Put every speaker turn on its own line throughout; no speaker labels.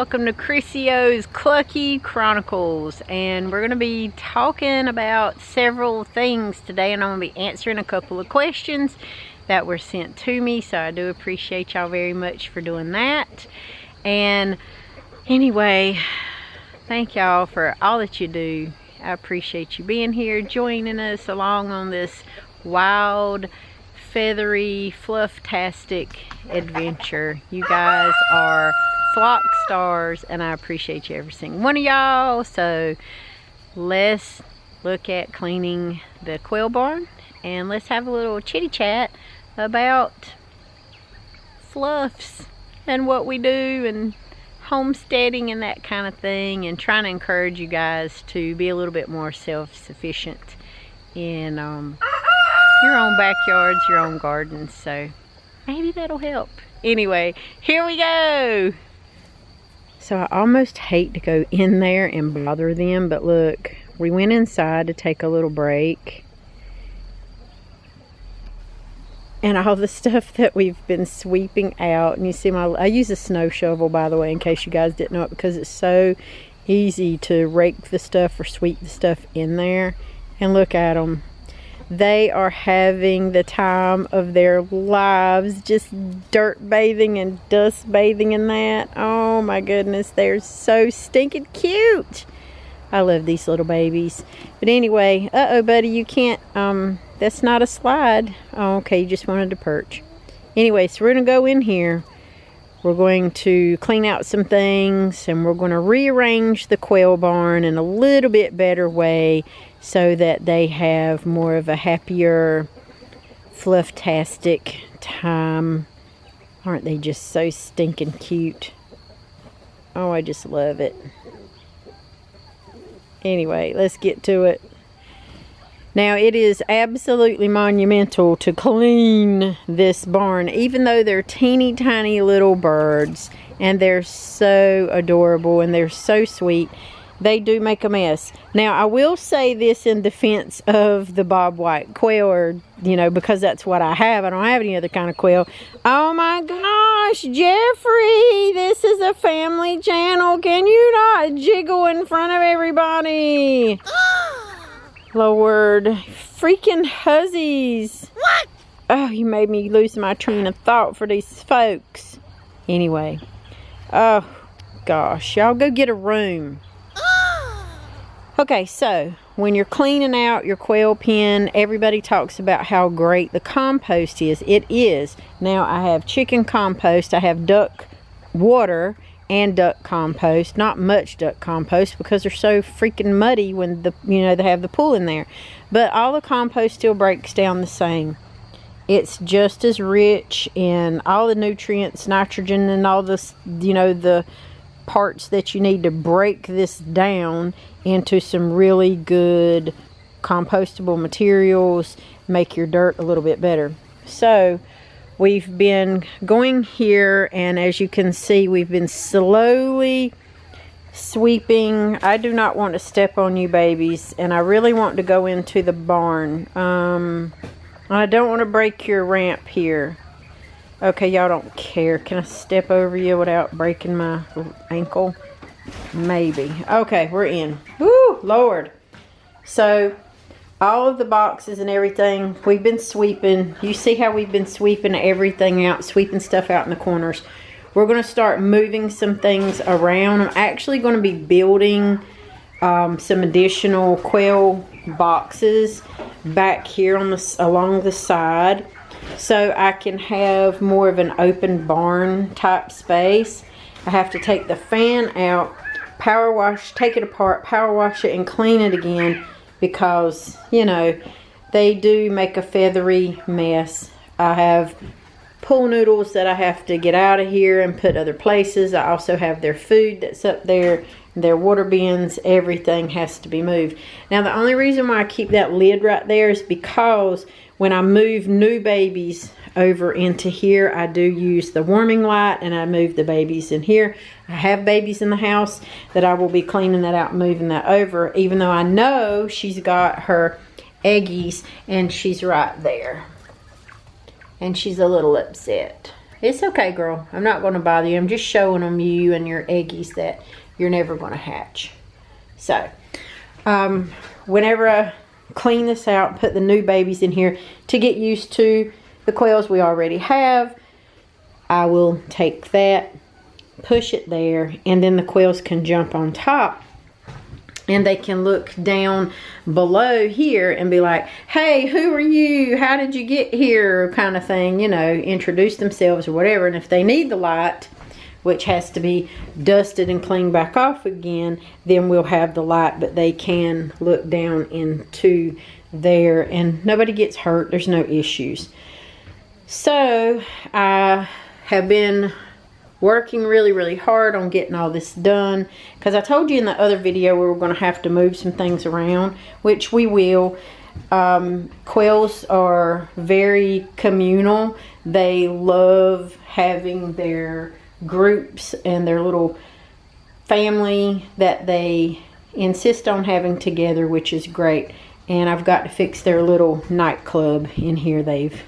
welcome to Crissy's Clucky Chronicles, and we're going to be talking about several things today, and I'm going to be answering a couple of questions that were sent to me, so I do appreciate y'all very much for doing that. And anyway, thank y'all for all that you do. I appreciate you being here, joining us along on this wild, feathery, fluff-tastic adventure. You guys are flock stars, and I appreciate you every single one of y'all. So let's look at cleaning the quail barn, and let's have a little chitty chat about fluffs and what we do and homesteading and that kind of thing, and trying to encourage you guys to be a little bit more self-sufficient in your own backyards, your own gardens. So maybe that'll help. Anyway, here we go. So I almost hate to go in there and bother them, but look, we went inside to take a little break, and all the stuff that we've been sweeping out, and you see I use a snow shovel, by the way, in case you guys didn't know it, because it's so easy to rake the stuff or sweep the stuff in there. And look at them. They are having the time of their lives, just dirt bathing and dust bathing in that. Oh my goodness, they're so stinking cute. I love these little babies. But anyway, uh-oh buddy, you can't, that's not a slide. Oh, okay, you just wanted to perch. Anyway, so we're gonna go in here. We're going to clean out some things, and we're going to rearrange the quail barn in a little bit better way, so that they have more of a happier, fluff-tastic time. Aren't they just so stinking cute? Oh, I just love it. Anyway, let's get to it. Now, it is absolutely monumental to clean this barn, even though they're teeny tiny little birds, and they're so adorable and they're so sweet. They do make a mess. Now, I will say this in defense of the bobwhite quail, or, you know, because that's what I have. I don't have any other kind of quail. Oh my gosh, Jeffrey, this is a family channel. Can you not jiggle in front of everybody? Lord, freaking hussies. What? Oh, you made me lose my train of thought for these folks. Anyway, oh gosh, y'all go get a room. Okay, so when you're cleaning out your quail pen, everybody talks about how great the compost is. It is. Now, I have chicken compost, I have duck water, and duck compost. Not much duck compost because they're so freaking muddy when they have the pool in there. But all the compost still breaks down the same. It's just as rich in all the nutrients, nitrogen, and all this, the parts that you need to break this down into some really good compostable materials, make your dirt a little bit better. So we've been going here, and as you can see, we've been slowly sweeping. I do not want to step on you babies, and I really want to go into the barn. I don't want to break your ramp here. Okay, y'all don't care. Can I step over you without breaking my ankle? Maybe. Okay, we're in. Woo, Lord. So, all of the boxes and everything, we've been sweeping. You see how we've been sweeping everything out, sweeping stuff out in the corners. We're going to start moving some things around. I'm actually going to be building some additional quail boxes back here on along the side, so I can have more of an open barn type space. I have to take the fan out, power wash, take it apart, power wash it, and clean it again, because, they do make a feathery mess. I have pool noodles that I have to get out of here and put other places. I also have their food that's up there, their water bins. Everything has to be moved. Now, the only reason why I keep that lid right there is because when I move new babies over into here, I do use the warming light, and I move the babies in here. I have babies in the house that I will be cleaning that out and moving that over, even though I know she's got her eggies, and she's right there. And she's a little upset. It's okay, girl. I'm not going to bother you. I'm just showing them you and your eggies that you're never going to hatch. So, whenever I clean this out, put the new babies in here to get used to the quails we already have, I will take that, push it there, and then the quails can jump on top. And they can look down below here and be like, hey, who are you? How did you get here? Kind of thing, you know, introduce themselves or whatever. And if they need the light, which has to be dusted and cleaned back off again, then we'll have the light. But they can look down into there and nobody gets hurt. There's no issues. So I have been working really hard on getting all this done, because I told you in the other video we were going to have to move some things around, which we will. Quails are very communal. They love having their groups and their little family that they insist on having together, which is great. And I've got to fix their little nightclub in here. They've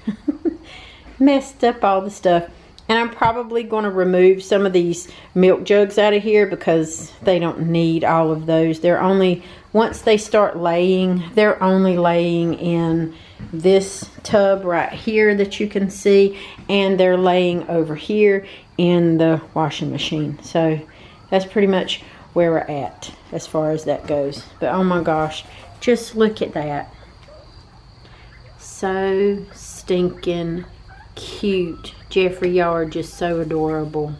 messed up all the stuff. And I'm probably going to remove some of these milk jugs out of here because they don't need all of those. They're only, once they start laying, they're only laying in this tub right here that you can see. And they're laying over here in the washing machine. So that's pretty much where we're at as far as that goes. But oh my gosh, just look at that. So stinking cute. Jeffrey, y'all are just so adorable.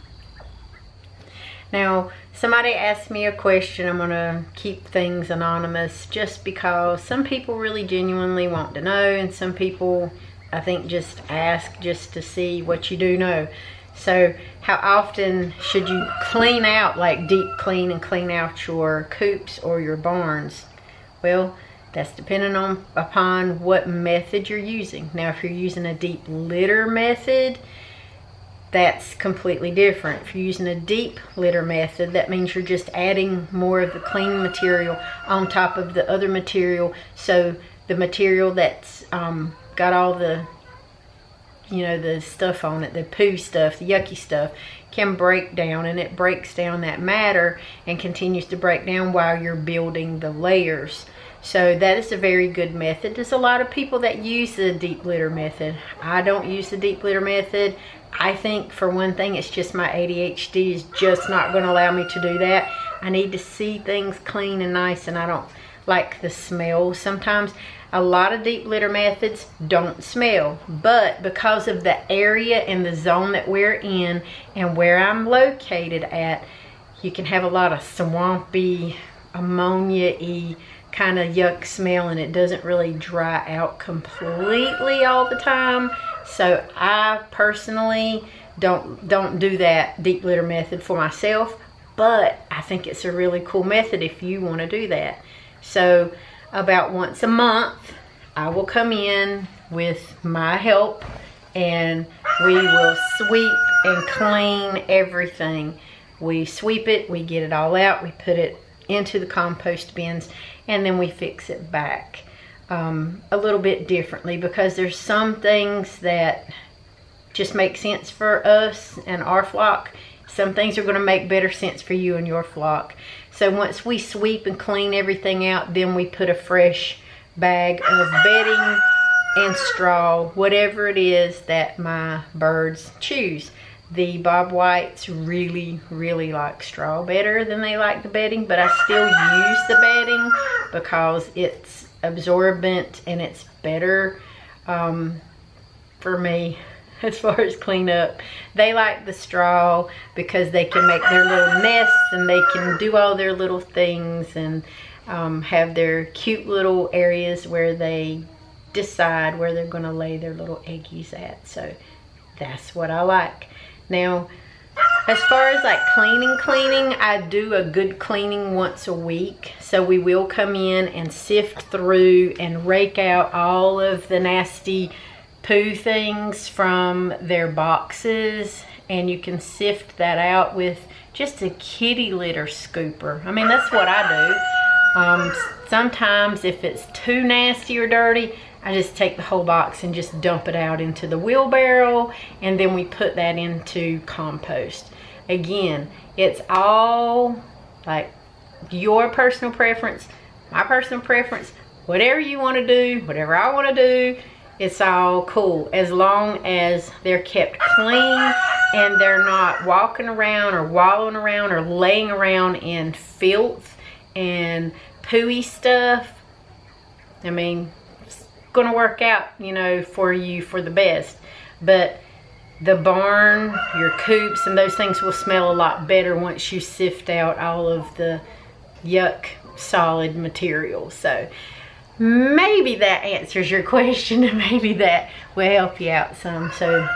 Now, somebody asked me a question. I'm going to keep things anonymous just because some people really genuinely want to know, and some people, I think, just ask just to see what you do know. So, how often should you clean out, like deep clean and clean out your coops or your barns? Well, that's depending upon what method you're using. Now, if you're using a deep litter method, that's completely different. If you're using a deep litter method, that means you're just adding more of the cleaning material on top of the other material. So the material that's got all the, you know, the stuff on it, the poo stuff, the yucky stuff, can break down, and it breaks down that matter and continues to break down while you're building the layers. So that is a very good method. There's a lot of people that use the deep litter method. I don't use the deep litter method. I think, for one thing, it's just my ADHD is just not going to allow me to do that. I need to see things clean and nice, and I don't like the smell. Sometimes a lot of deep litter methods don't smell, but because of the area and the zone that we're in and where I'm located at, you can have a lot of swampy, ammonia-y kind of yuck smell, and it doesn't really dry out completely all the time. So I personally don't do that deep litter method for myself, but I think it's a really cool method if you want to do that. So about once a month, I will come in with my help and we will sweep and clean everything. We sweep it, we get it all out, we put it into the compost bins, and then we fix it back a little bit differently, because there's some things that just make sense for us and our flock. Some things are going to make better sense for you and your flock. So once we sweep and clean everything out, then we put a fresh bag of bedding and straw, whatever it is that my birds choose. The bob whites really like straw better than they like the bedding, but I still use the bedding because it's absorbent and it's better for me as far as cleanup. They like the straw because they can make their little nests and they can do all their little things and have their cute little areas where they decide where they're going to lay their little eggies at. So that's what I like. Now, as far as like cleaning, I do a good cleaning once a week. So we will come in and sift through and rake out all of the nasty poo things from their boxes. And you can sift that out with just a kitty litter scooper. I mean, that's what I do. Sometimes if it's too nasty or dirty, I just take the whole box and just dump it out into the wheelbarrow, and then we put that into compost. Again, it's all like your personal preference, my personal preference, whatever you want to do, whatever I want to do, it's all cool as long as they're kept clean and they're not walking around or wallowing around or laying around in filth and pooey stuff. I mean, it's gonna work out, you know, for you for the best. But the barn, your coops, and those things will smell a lot better once you sift out all of the yuck solid material. So maybe that answers your question, and maybe that will help you out some. So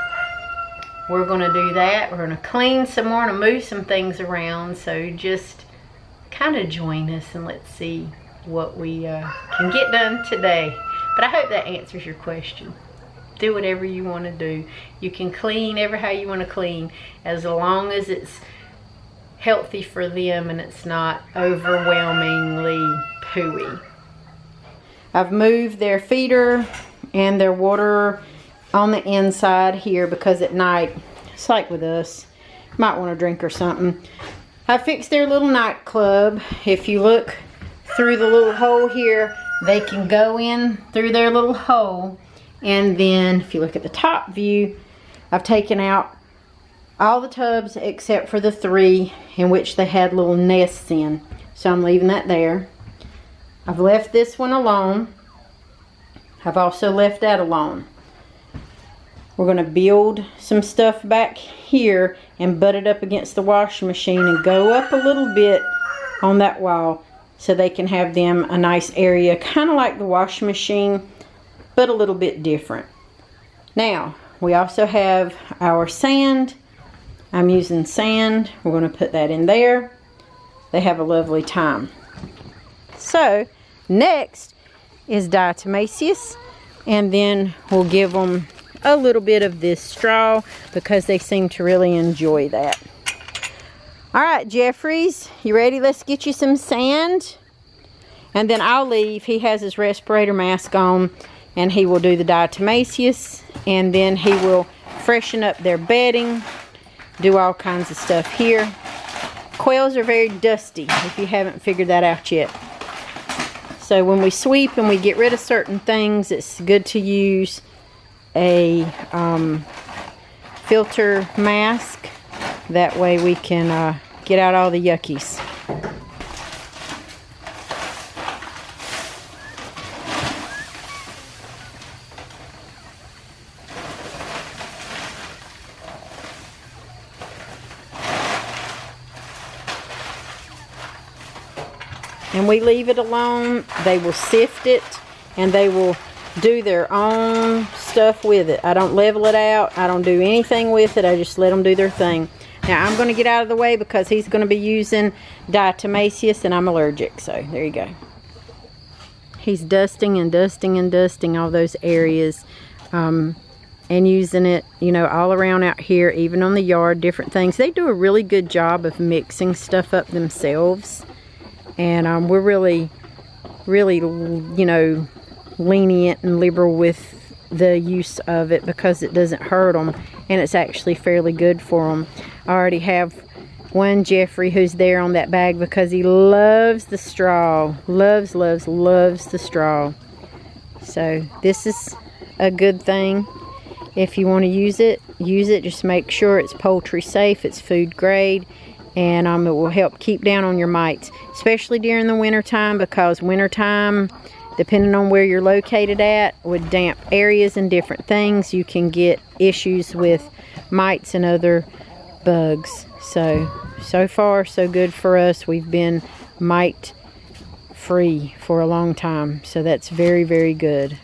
we're gonna do that. We're gonna clean some more and move some things around. So just kind of join us and let's see what we can get done today. But I hope that answers your question. Do whatever you want to do. You can clean ever how you want to clean, as long as it's healthy for them and it's not overwhelmingly pooey. I've moved their feeder and their water on the inside here because at night, it's like with us, might want a drink or something. I fixed their little nightclub. If you look through the little hole here, they can go in through their little hole. And then if you look at the top view, I've taken out all the tubs except for the 3 in which they had little nests in. So I'm leaving that there. I've left this one alone. I've also left that alone. We're going to build some stuff back here and butt it up against the washing machine and go up a little bit on that wall so they can have them a nice area, kind of like the washing machine, but a little bit different. Now, we also have our sand. I'm using sand. We're going to put that in there. They have a lovely time. So, next is diatomaceous, and then we'll give them a little bit of this straw because they seem to really enjoy that. All right, Jeffries, you ready? Let's get you some sand. And then I'll leave. He has his respirator mask on, and he will do the diatomaceous, and then he will freshen up their bedding, do all kinds of stuff here. Quails are very dusty, if you haven't figured that out yet. So when we sweep and we get rid of certain things, it's good to use a filter mask. That way we can get out all the yuckies. And we leave it alone. They will sift it and they will do their own stuff with it. I don't level it out. I don't do anything with it. I just let them do their thing. Now I'm going to get out of the way because he's going to be using diatomaceous and I'm allergic. So there you go. He's dusting and dusting and dusting all those areas and using it, you know, all around out here, even on the yard, different things. They do a really good job of mixing stuff up themselves. And we're really, you know, lenient and liberal with the use of it because it doesn't hurt them. And it's actually fairly good for them. I already have one Jeffrey who's there on that bag because he loves the straw. Loves, loves, loves the straw. So this is a good thing. If you want to use it, use it. Just make sure it's poultry safe, it's food grade. And it will help keep down on your mites, especially during the winter time, because winter time, depending on where you're located at, with damp areas and different things, you can get issues with mites and other bugs. So far, so good for us. We've been mite free for a long time, so that's very, very good.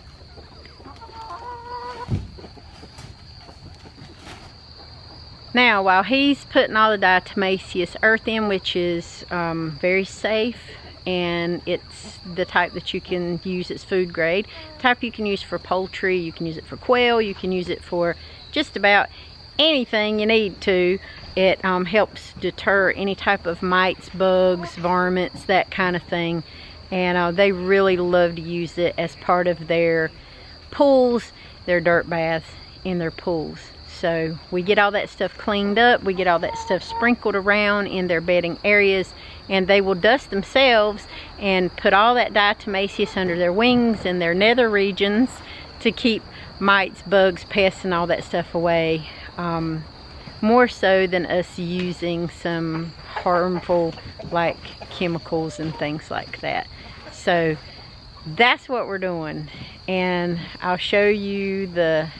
Now, while he's putting all the diatomaceous earth in, which is very safe, and it's the type that you can use as food grade, type you can use for poultry, you can use it for quail, you can use it for just about anything you need to. It helps deter any type of mites, bugs, varmints, that kind of thing. And they really love to use it as part of their pools, their dirt baths, and their pools. So we get all that stuff cleaned up, we get all that stuff sprinkled around in their bedding areas, and they will dust themselves and put all that diatomaceous under their wings and their nether regions to keep mites, bugs, pests, and all that stuff away. More so than us using some harmful like chemicals and things like that. So that's what we're doing, and I'll show you the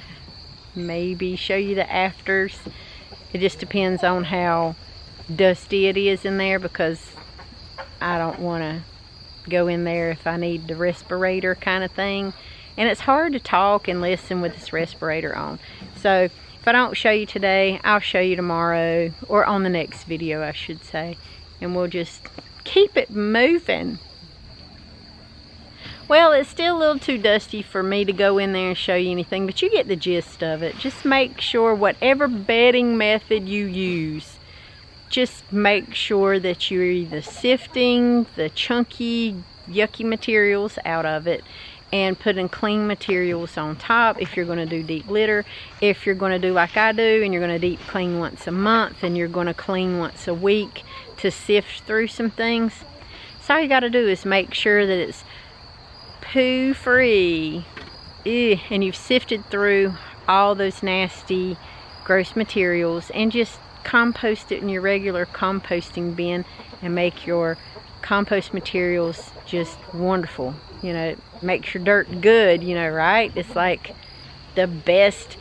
afters. It just depends on how dusty it is in there, because I don't want to go in there if I need the respirator kind of thing, and it's hard to talk and listen with this respirator on. So if I don't show you today, I'll show you tomorrow, or on the next video I should say, and we'll just keep it moving. Well, it's still a little too dusty for me to go in there and show you anything, but you get the gist of it. Just make sure whatever bedding method you use, just make sure that you're either sifting the chunky, yucky materials out of it and putting clean materials on top if you're going to do deep litter. If you're going to do like I do and you're going to deep clean once a month and you're going to clean once a week to sift through some things, so all you got to do is make sure that it's poo free. And you've sifted through all those nasty, gross materials, and just compost it in your regular composting bin and make your compost materials just wonderful. You know, makes your dirt good, you know, right? It's like the best,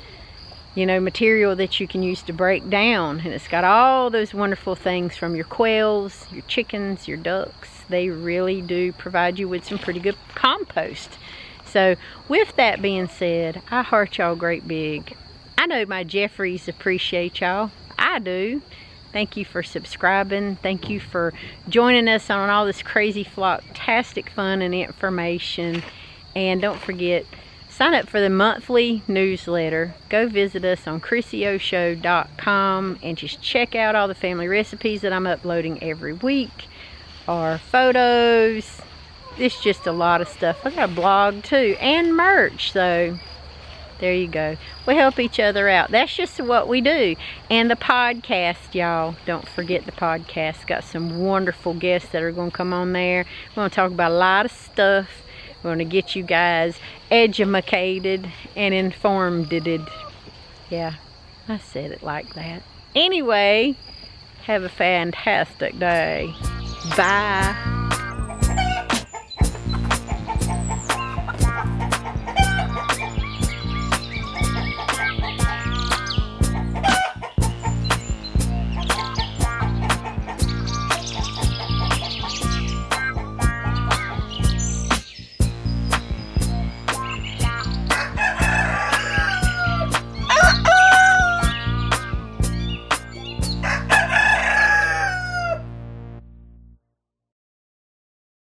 you know, material that you can use to break down, and it's got all those wonderful things from your quails, your chickens, your ducks. They really do provide you with some pretty good compost. So with that being said, I heart y'all great big. I know my Jeffries appreciate y'all. I do. Thank you for subscribing. Thank you for joining us on all this crazy flocktastic fun and information. And don't forget, sign up for the monthly newsletter. Go visit us on crissyoshow.com and just check out all the family recipes that I'm uploading every week. Our photos. It's just a lot of stuff. I got a blog too, and merch. So there you go. We help each other out. That's just what we do. And the podcast, y'all. Don't forget the podcast. Got some wonderful guests that are going to come on there. We're going to talk about a lot of stuff. We're going to get you guys educated and informed. Yeah, I said it like that. Anyway, have a fantastic day. Bye.